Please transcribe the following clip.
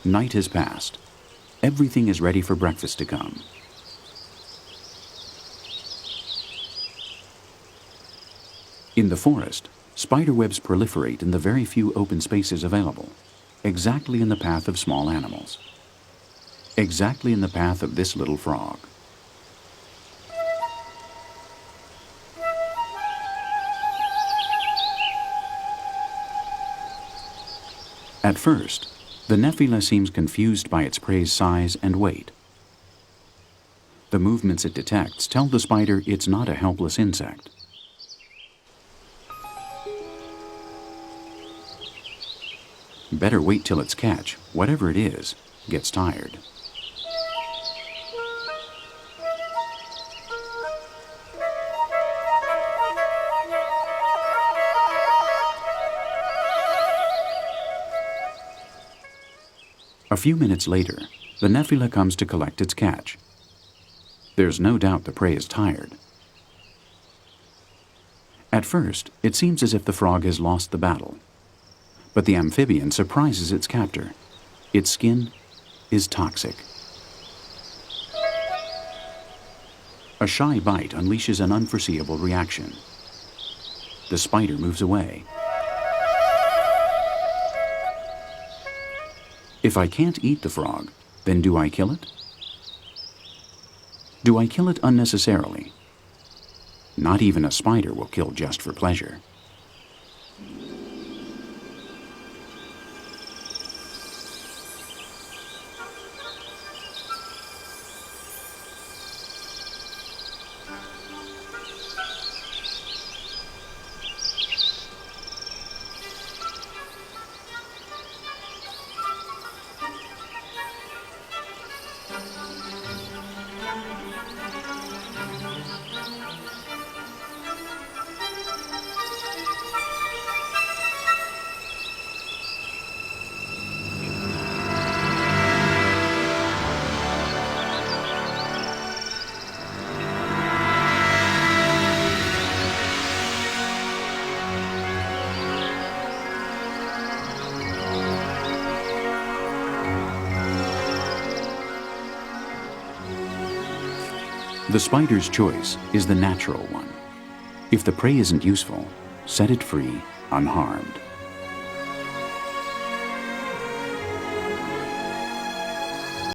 Night has passed. Everything is ready for breakfast to come. In the forest, spiderwebs proliferate in the very few open spaces available, exactly in the path of small animals. Exactly in the path of this little frog. At first, the Nephila seems confused by its prey's size and weight. The movements it detects tell the spider it's not a helpless insect. Better wait till its catch, whatever it is, gets tired. A few minutes later, the Nephila comes to collect its catch. There's no doubt the prey is tired. At first, it seems as if the frog has lost the battle. But the amphibian surprises its captor. Its skin is toxic. A shy bite unleashes an unforeseeable reaction. The spider moves away. If I can't eat the frog, then do I kill it? Do I kill it unnecessarily? Not even a spider will kill just for pleasure. The spider's choice is the natural one. If the prey isn't useful, set it free unharmed.